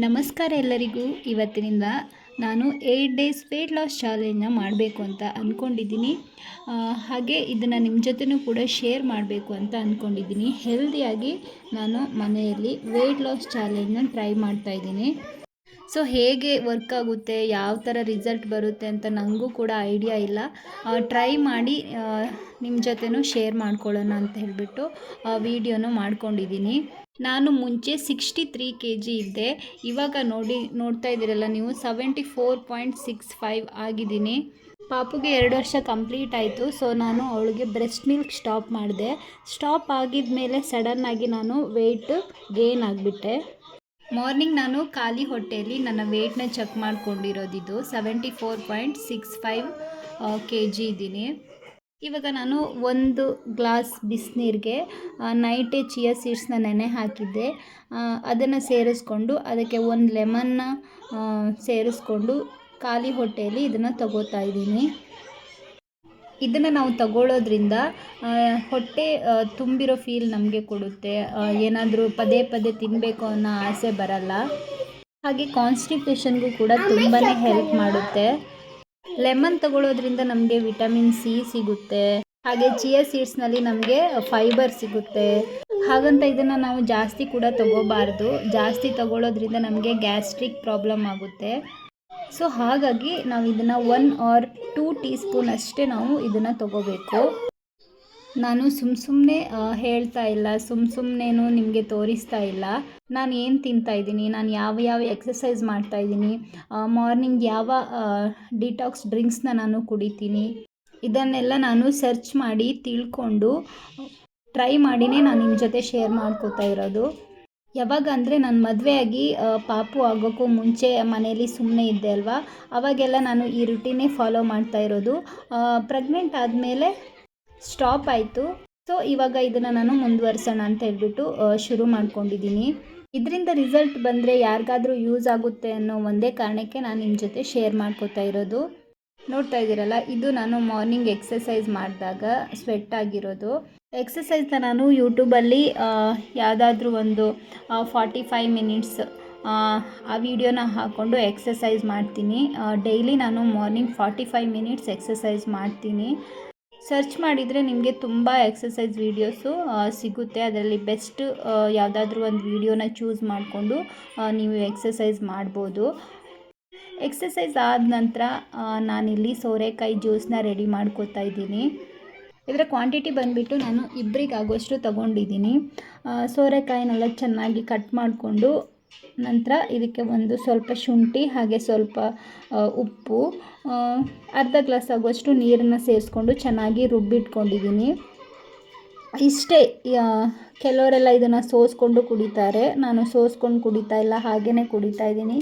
ನಮಸ್ಕಾರ ಎಲ್ಲರಿಗೂ. ಇವತ್ತಿನಿಂದ ನಾನು 8 ಡೇಸ್ ವೇಟ್ ಲಾಸ್ ಚಾಲೆಂಜ್ನ ಮಾಡಬೇಕು ಅಂತ ಅಂದ್ಕೊಂಡಿದ್ದೀನಿ. ಹಾಗೆ ಇದನ್ನು ನಿಮ್ಮ ಜೊತೆನೂ ಕೂಡ ಶೇರ್ ಮಾಡಬೇಕು ಅಂತ ಅಂದ್ಕೊಂಡಿದ್ದೀನಿ. ಹೆಲ್ದಿಯಾಗಿ ನಾನು ಮನೆಯಲ್ಲಿ ವೇಟ್ ಲಾಸ್ ಚಾಲೆಂಜ್ನ ಟ್ರೈ ಮಾಡ್ತಾಯಿದ್ದೀನಿ. ಸೊ ಹೇಗೆ ವರ್ಕ್ ಆಗುತ್ತೆ, ಯಾವ ಥರ ರಿಸಲ್ಟ್ ಬರುತ್ತೆ ಅಂತ ನನಗೂ ಕೂಡ ಐಡಿಯಾ ಇಲ್ಲ. ಟ್ರೈ ಮಾಡಿ ನಿಮ್ಮ ಜೊತೆನೂ ಶೇರ್ ಮಾಡ್ಕೊಳ್ಳೋಣ ಅಂತ ಹೇಳಿಬಿಟ್ಟು ವಿಡಿಯೋನು ಮಾಡ್ಕೊಂಡಿದ್ದೀನಿ. ನಾನು ಮುಂಚೆ 63 kg ಇದ್ದೆ. ಇವಾಗ ನೋಡ್ತಾ ಇದ್ದೀರಲ್ಲ ನೀವು, 74.65 ಆಗಿದ್ದೀನಿ. ಪಾಪುಗೆ 2 ವರ್ಷ ಕಂಪ್ಲೀಟ್ ಆಯಿತು. ಸೊ ನಾನು ಅವಳಿಗೆ ಬ್ರೆಸ್ಟ್ ಮಿಲ್ಕ್ ಸ್ಟಾಪ್ ಮಾಡಿದೆ. ಸ್ಟಾಪ್ ಆಗಿದ್ಮೇಲೆ ಸಡನ್ನಾಗಿ ನಾನು ವೆಯ್ಟ್ ಗೇನ್ ಆಗಿಬಿಟ್ಟೆ. ಮಾರ್ನಿಂಗ್ ನಾನು ಖಾಲಿ ಹೊಟ್ಟೆಯಲ್ಲಿ ನನ್ನ ವೆಯ್ಟ್ನ ಚೆಕ್ ಮಾಡ್ಕೊಂಡಿರೋದಿದ್ದು 74.65 kg ಇದ್ದೀನಿ. ಇವಾಗ ನಾನು 1 ಗ್ಲಾಸ್ ಬಿಸಿನೀರಿಗೆ ನೈಟೇ ಚಿಯಾ ಸೀಡ್ಸ್ನ ನೆನೆ ಹಾಕಿದ್ದೆ. ಅದನ್ನು ಸೇರಿಸ್ಕೊಂಡು ಅದಕ್ಕೆ 1 ಲೆಮನ್ನ ಸೇರಿಸ್ಕೊಂಡು ಖಾಲಿ ಹೊಟ್ಟೆಯಲ್ಲಿ ಇದನ್ನು ತಗೋತಾ ಇದ್ದೀನಿ. ಇದನ್ನು ನಾವು ತಗೊಳ್ಳೋದ್ರಿಂದ ಹೊಟ್ಟೆ ತುಂಬಿರೋ ಫೀಲ್ ನಮಗೆ ಕೊಡುತ್ತೆ. ಏನಾದರೂ ಪದೇ ಪದೇ ತಿನ್ನಬೇಕು ಅನ್ನೋ ಆಸೆ ಬರಲ್ಲ. ಹಾಗೆ ಕಾನ್ಸ್ಟಿಪೇಷನ್ಗೂ ಕೂಡ ತುಂಬಾ ಹೆಲ್ಪ್ ಮಾಡುತ್ತೆ. ಲೆಮನ್ ತಗೊಳ್ಳೋದ್ರಿಂದ ನಮಗೆ ವಿಟಮಿನ್ ಸಿ ಸಿಗುತ್ತೆ. ಹಾಗೆ ಚಿಯಾ ಸೀಡ್ಸ್ನಲ್ಲಿ ನಮಗೆ ಫೈಬರ್ ಸಿಗುತ್ತೆ. ಹಾಗಂತ ಇದನ್ನು ನಾವು ಜಾಸ್ತಿ ಕೂಡ ತಗೋಬಾರ್ದು. ಜಾಸ್ತಿ ತಗೊಳ್ಳೋದ್ರಿಂದ ನಮಗೆ ಗ್ಯಾಸ್ಟ್ರಿಕ್ ಪ್ರಾಬ್ಲಮ್ ಆಗುತ್ತೆ. ಸೊ ಹಾಗಾಗಿ ನಾವು ಇದನ್ನು 1 or 2 ಟೀ ಸ್ಪೂನ್ ಅಷ್ಟೇ ನಾವು ಇದನ್ನು ತಗೋಬೇಕು. ನಾನು ಸುಮ್ಮನೆ ಹೇಳ್ತಾ ಇಲ್ಲ, ಸುಮ್ಮನೇನು ನಿಮಗೆ ತೋರಿಸ್ತಾ ಇಲ್ಲ. ನಾನು ಏನು ತಿಂತಾಯಿದ್ದೀನಿ, ನಾನು ಯಾವ ಎಕ್ಸಸೈಸ್ ಮಾಡ್ತಾಯಿದ್ದೀನಿ, ಮಾರ್ನಿಂಗ್ ಯಾವ ಡಿಟಾಕ್ಸ್ ಡ್ರಿಂಕ್ಸ್ನ ನಾನು ಕುಡಿತೀನಿ, ಇದನ್ನೆಲ್ಲ ನಾನು ಸರ್ಚ್ ಮಾಡಿ ತಿಳ್ಕೊಂಡು ಟ್ರೈ ಮಾಡಿನೇ ನಾನು ನಿಮ್ಮ ಜೊತೆ ಶೇರ್ ಮಾಡ್ಕೋತಾ ಇರೋದು. ಯಾವಾಗ ಅಂದರೆ ನಾನು ಮದುವೆಯಾಗಿ ಪಾಪು ಆಗೋಕ್ಕೂ ಮುಂಚೆ ಮನೇಲಿ ಸುಮ್ಮನೆ ಇದ್ದೆ ಅಲ್ವಾ, ಅವಾಗೆಲ್ಲ ನಾನು ಈ ರುಟೀನೇ ಫಾಲೋ ಮಾಡ್ತಾ ಇರೋದು. ಪ್ರೆಗ್ನೆಂಟ್ ಆದಮೇಲೆ ಸ್ಟಾಪ್ ಆಯಿತು. ಸೊ ಇವಾಗ ಇದನ್ನು ನಾನು ಮುಂದುವರ್ಸೋಣ ಅಂತ ಹೇಳ್ಬಿಟ್ಟು ಶುರು ಮಾಡ್ಕೊಂಡಿದ್ದೀನಿ. ಇದರಿಂದ ರಿಸಲ್ಟ್ ಬಂದರೆ ಯಾರಿಗಾದರೂ ಯೂಸ್ ಆಗುತ್ತೆ ಅನ್ನೋ ಒಂದೇ ಕಾರಣಕ್ಕೆ ನಾನು ನಿಮ್ಮ ಜೊತೆ ಶೇರ್ ಮಾಡ್ಕೋತಾ ಇರೋದು. ನೋಡ್ತಾ ಇದ್ದೀರಲ್ಲ, ಇದು ನಾನು ಮಾರ್ನಿಂಗ್ ಎಕ್ಸಸೈಸ್ ಮಾಡಿದಾಗ ಸ್ವೆಟ್ ಆಗಿರೋದು. ಎಕ್ಸಸೈಸ್ನ ನಾನು ಯೂಟ್ಯೂಬಲ್ಲಿ ಯಾವುದಾದ್ರೂ ಒಂದು 45 ಮಿನಿಟ್ಸ್ ಆ ವಿಡಿಯೋನ ಹಾಕ್ಕೊಂಡು ಎಕ್ಸಸೈಸ್ ಮಾಡ್ತೀನಿ. ಡೈಲಿ ನಾನು ಮಾರ್ನಿಂಗ್ 45 ಮಿನಿಟ್ಸ್ ಎಕ್ಸಸೈಸ್ ಮಾಡ್ತೀನಿ. ಸರ್ಚ್ ಮಾಡಿದರೆ ನಿಮಗೆ ತುಂಬ ಎಕ್ಸಸೈಸ್ ವೀಡಿಯೋಸು ಸಿಗುತ್ತೆ. ಅದರಲ್ಲಿ ಬೆಸ್ಟ್ ಯಾವುದಾದ್ರೂ ಒಂದು ವಿಡಿಯೋನ ಚೂಸ್ ಮಾಡಿಕೊಂಡು ನೀವು ಎಕ್ಸಸೈಸ್ ಮಾಡ್ಬೋದು. ಎಕ್ಸಸೈಸ್ ಆದ ನಂತರ ನಾನಿಲ್ಲಿ ಸೋರೆಕಾಯಿ ಜ್ಯೂಸನ್ನ ರೆಡಿ ಮಾಡ್ಕೋತಾ ಇದ್ದೀನಿ. ಇದರ ಕ್ವಾಂಟಿಟಿ ಬಂದುಬಿಟ್ಟು ನಾನು ಇಬ್ಬರಿಗಾಗೋಷ್ಟು ತೊಗೊಂಡಿದ್ದೀನಿ. ಸೋರೆಕಾಯಿನೆಲ್ಲ ಚೆನ್ನಾಗಿ ಕಟ್ ಮಾಡಿಕೊಂಡು ನಂತರ ಇದಕ್ಕೆ ಒಂದು ಸ್ವಲ್ಪ ಶುಂಠಿ ಹಾಗೆ ಸ್ವಲ್ಪ ಉಪ್ಪು, ಅರ್ಧ ಗ್ಲಾಸ್ ಆಗುವಷ್ಟು ನೀರನ್ನು ಸೇರಿಸ್ಕೊಂಡು ಚೆನ್ನಾಗಿ ರುಬ್ಬಿಟ್ಕೊಂಡಿದ್ದೀನಿ. ಇಷ್ಟೇ. ಕೆಲವರೆಲ್ಲ ಇದನ್ನು ಸೋಸ್ಕೊಂಡು ಕುಡಿತಾರೆ. ನಾನು ಸೋಸ್ಕೊಂಡು ಕುಡಿತಾ ಇಲ್ಲ, ಹಾಗೇ ಕುಡಿತಾ ಇದ್ದೀನಿ.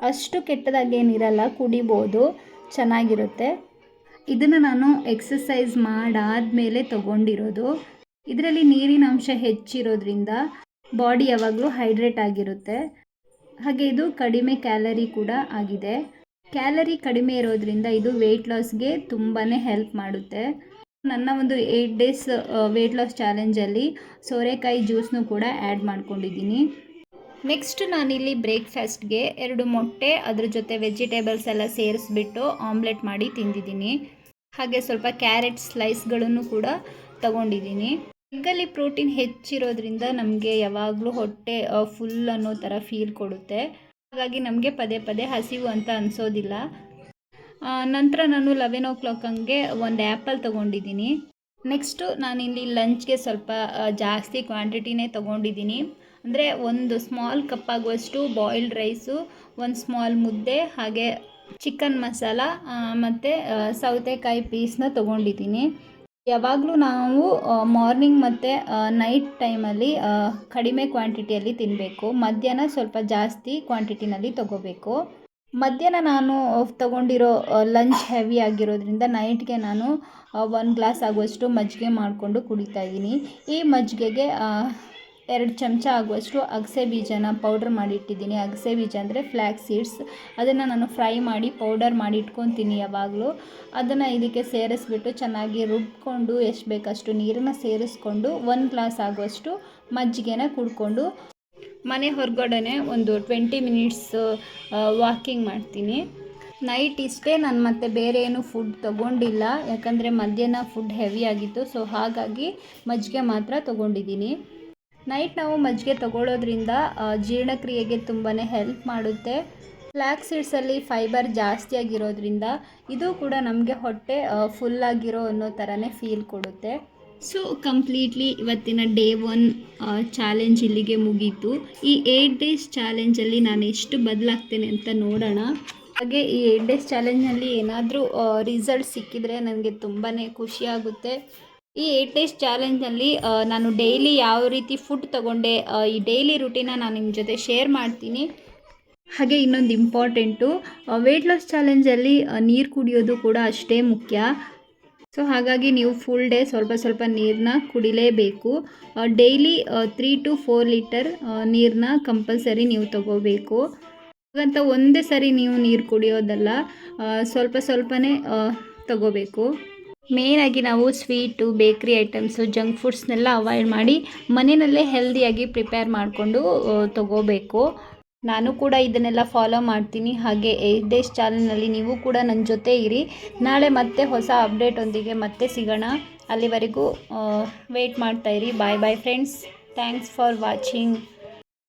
ಅಷ್ಟು ಕೆಟ್ಟದಾಗೇನಿರಲ್ಲ, ಕುಡಿಬೋದು, ಚೆನ್ನಾಗಿರುತ್ತೆ. ಇದನ್ನು ನಾನು ಎಕ್ಸಸೈಸ್ ಮಾಡಾದಮೇಲೆ ತೊಗೊಂಡಿರೋದು. ಇದರಲ್ಲಿ ನೀರಿನ ಅಂಶ ಹೆಚ್ಚಿರೋದ್ರಿಂದ ಬಾಡಿ ಯಾವಾಗಲೂ ಹೈಡ್ರೇಟ್ ಆಗಿರುತ್ತೆ. ಹಾಗೆ ಇದು ಕಡಿಮೆ ಕ್ಯಾಲರಿ ಕೂಡ ಆಗಿದೆ. ಕ್ಯಾಲರಿ ಕಡಿಮೆ ಇರೋದ್ರಿಂದ ಇದು ವೆಯ್ಟ್ ಲಾಸ್ಗೆ ತುಂಬಾ ಹೆಲ್ಪ್ ಮಾಡುತ್ತೆ. ನನ್ನ ಒಂದು 8 ಡೇಸ್ ವೆಯ್ಟ್ ಲಾಸ್ ಚಾಲೆಂಜಲ್ಲಿ ಸೋರೆಕಾಯಿ ಜ್ಯೂಸ್ನೂ ಕೂಡ ಆ್ಯಡ್ ಮಾಡ್ಕೊಂಡಿದ್ದೀನಿ. ನೆಕ್ಸ್ಟ್ ನಾನಿಲ್ಲಿ ಬ್ರೇಕ್ಫಾಸ್ಟ್ಗೆ 2 ಮೊಟ್ಟೆ, ಅದ್ರ ಜೊತೆ ವೆಜಿಟೇಬಲ್ಸ್ ಎಲ್ಲ ಸೇರಿಸ್ಬಿಟ್ಟು ಆಮ್ಲೆಟ್ ಮಾಡಿ ತಿಂದಿದ್ದೀನಿ. ಹಾಗೆ ಸ್ವಲ್ಪ ಕ್ಯಾರೆಟ್ ಸ್ಲೈಸ್ಗಳನ್ನು ಕೂಡ ತಗೊಂಡಿದ್ದೀನಿ. ಎಗ್ಗಲ್ಲಿ ಪ್ರೋಟೀನ್ ಹೆಚ್ಚಿರೋದ್ರಿಂದ ನಮಗೆ ಯಾವಾಗಲೂ ಹೊಟ್ಟೆ ಫುಲ್ ಅನ್ನೋ ಥರ ಫೀಲ್ ಕೊಡುತ್ತೆ. ಹಾಗಾಗಿ ನಮಗೆ ಪದೇ ಪದೇ ಹಸಿವು ಅಂತ ಅನಿಸೋದಿಲ್ಲ. ನಂತರ ನಾನು 11 o'clock ಹಂಗೆ ಒಂದು ಆ್ಯಪಲ್ ತೊಗೊಂಡಿದ್ದೀನಿ. ನೆಕ್ಸ್ಟು ನಾನಿಲ್ಲಿ ಲಂಚ್ಗೆ ಸ್ವಲ್ಪ ಜಾಸ್ತಿ ಕ್ವಾಂಟಿಟಿನೇ ತೊಗೊಂಡಿದ್ದೀನಿ. ಅಂದರೆ ಒಂದು ಸ್ಮಾಲ್ ಕಪ್ ಆಗುವಷ್ಟು ಬಾಯ್ಲ್ಡ್ ರೈಸು, ಒಂದು ಸ್ಮಾಲ್ ಮುದ್ದೆ, ಹಾಗೆ ಚಿಕನ್ ಮಸಾಲ ಮತ್ತು ಸೌತೆಕಾಯಿ ಪೀಸ್ನ ತೊಗೊಂಡಿದ್ದೀನಿ. ಯಾವಾಗಲೂ ನಾವು ಮಾರ್ನಿಂಗ್ ಮತ್ತು ನೈಟ್ ಟೈಮಲ್ಲಿ ಕಡಿಮೆ ಕ್ವಾಂಟಿಟಿಯಲ್ಲಿ ತಿನ್ನಬೇಕು. ಮಧ್ಯಾಹ್ನ ಸ್ವಲ್ಪ ಜಾಸ್ತಿ ಕ್ವಾಂಟಿಟಿನಲ್ಲಿ ತೊಗೋಬೇಕು. ಮಧ್ಯಾಹ್ನ ನಾನು ತೊಗೊಂಡಿರೋ ಲಂಚ್ ಹೆವಿ ಆಗಿರೋದ್ರಿಂದ ನೈಟ್ಗೆ ನಾನು 1 ಗ್ಲಾಸ್ ಆಗುವಷ್ಟು ಮಜ್ಜಿಗೆ ಮಾಡಿಕೊಂಡು ಕುಡಿತಾ ಇದ್ದೀನಿ. ಈ ಮಜ್ಜಿಗೆಗೆ 2 ಚಮಚ ಆಗುವಷ್ಟು ಅಗಸೆ ಬೀಜನ ಪೌಡ್ರ್ ಮಾಡಿಟ್ಟಿದ್ದೀನಿ. ಅಗಸೆ ಬೀಜ ಅಂದರೆ ಫ್ಲ್ಯಾಕ್ಸ್ ಸೀಡ್ಸ್. ಅದನ್ನು ನಾನು ಫ್ರೈ ಮಾಡಿ ಪೌಡರ್ ಮಾಡಿ ಇಟ್ಕೊತೀನಿ ಯಾವಾಗಲೂ. ಅದನ್ನು ಇದಕ್ಕೆ ಸೇರಿಸ್ಬಿಟ್ಟು ಚೆನ್ನಾಗಿ ರುಬ್ಕೊಂಡು ಎಷ್ಟು ಬೇಕಷ್ಟು ನೀರನ್ನು ಸೇರಿಸ್ಕೊಂಡು 1 ಗ್ಲಾಸ್ ಆಗುವಷ್ಟು ಮಜ್ಜಿಗೆನ ಕುಡ್ಕೊಂಡು ಮನೆ ಹೊರಗಡೆ ಒಂದು 20 ಮಿನಿಟ್ಸ್ ವಾಕಿಂಗ್ ಮಾಡ್ತೀನಿ. ನೈಟ್ ಇಷ್ಟೇ, ನಾನು ಮತ್ತೆ ಬೇರೆ ಏನು ಫುಡ್ ತೊಗೊಂಡಿಲ್ಲ, ಯಾಕಂದರೆ ಮಧ್ಯಾಹ್ನ ಫುಡ್ ಹೆವಿ ಆಗಿತ್ತು. ಸೊ ಹಾಗಾಗಿ ಮಜ್ಜಿಗೆ ಮಾತ್ರ ತೊಗೊಂಡಿದ್ದೀನಿ. ನೈಟ್ ನಾವು ಮಜ್ಜಿಗೆ ತೊಗೊಳ್ಳೋದ್ರಿಂದ ಜೀರ್ಣಕ್ರಿಯೆಗೆ ತುಂಬಾ ಹೆಲ್ಪ್ ಮಾಡುತ್ತೆ. ಫ್ಲ್ಯಾಕ್ಸ್ ಸೀಡ್ಸಲ್ಲಿ ಫೈಬರ್ ಜಾಸ್ತಿ ಆಗಿರೋದ್ರಿಂದ ಇದು ಕೂಡ ನಮಗೆ ಹೊಟ್ಟೆ ಫುಲ್ಲಾಗಿರೋ ಅನ್ನೋ ಥರನೇ ಫೀಲ್ ಕೊಡುತ್ತೆ. ಸೊ ಕಂಪ್ಲೀಟ್ಲಿ ಇವತ್ತಿನ ಡೇ 1 ಚಾಲೆಂಜ್ ಇಲ್ಲಿಗೆ ಮುಗೀತು. ಈ 8 ಡೇಸ್ ಚಾಲೆಂಜಲ್ಲಿ ನಾನು ಎಷ್ಟು ಬದಲಾಗ್ತೇನೆ ಅಂತ ನೋಡೋಣ. ಹಾಗೆ ಈ 8 ಡೇಸ್ ಚಾಲೆಂಜ್ನಲ್ಲಿ ಏನಾದರೂ ರಿಸಲ್ಟ್ ಸಿಕ್ಕಿದರೆ ನನಗೆ ತುಂಬಾ ಖುಷಿಯಾಗುತ್ತೆ. ಈ 8 ಡೇಸ್ ಚಾಲೆಂಜ್ನಲ್ಲಿ ನಾನು ಡೈಲಿ ಯಾವ ರೀತಿ ಫುಡ್ ತೊಗೊಂಡೆ, ಈ ಡೈಲಿ ರುಟೀನ ನಾನು ನಿಮ್ಮ ಜೊತೆ ಶೇರ್ ಮಾಡ್ತೀನಿ. ಹಾಗೆ ಇನ್ನೊಂದು ಇಂಪಾರ್ಟೆಂಟು, ವೆಯ್ಟ್ ಲಾಸ್ ಚಾಲೆಂಜಲ್ಲಿ ನೀರು ಕುಡಿಯೋದು ಕೂಡ ಅಷ್ಟೇ ಮುಖ್ಯ. ಸೊ ಹಾಗಾಗಿ ನೀವು ಫುಲ್ ಡೇ ಸ್ವಲ್ಪ ನೀರನ್ನ ಕುಡಿಲೇಬೇಕು. ಡೈಲಿ 3 to 4 ಲೀಟರ್ ನೀರನ್ನ ಕಂಪಲ್ಸರಿ ನೀವು ತಗೋಬೇಕು. ಹಾಗಂತ ಒಂದೇ ಸರಿ ನೀವು ನೀರು ಕುಡಿಯೋದಲ್ಲ, ಸ್ವಲ್ಪನೇ ತಗೋಬೇಕು. ಮೇಯ್ನಾಗಿ ನಾವು ಸ್ವೀಟು, ಬೇಕ್ರಿ ಐಟಮ್ಸು, ಜಂಕ್ ಫುಡ್ಸ್ನೆಲ್ಲ ಅವಾಯ್ಡ್ ಮಾಡಿ ಮನೆಯಲ್ಲೇ ಹೆಲ್ದಿಯಾಗಿ ಪ್ರಿಪೇರ್ ಮಾಡಿಕೊಂಡು ತಗೋಬೇಕು. ನಾನು ಕೂಡ ಇದನ್ನೆಲ್ಲ ಫಾಲೋ ಮಾಡ್ತೀನಿ. ಹಾಗೆ 8 ಡೇಸ್ ಚಾಲೆಂಜ್ನಲ್ಲಿ ನೀವು ಕೂಡ ನನ್ನ ಜೊತೆ ಇರಿ. ನಾಳೆ ಮತ್ತೆ ಹೊಸ ಅಪ್ಡೇಟೊಂದಿಗೆ ಮತ್ತೆ ಸಿಗೋಣ. ಅಲ್ಲಿವರೆಗೂ ವೆಯ್ಟ್ ಮಾಡ್ತಾಯಿರಿ. Bye friends. Thanks for watching.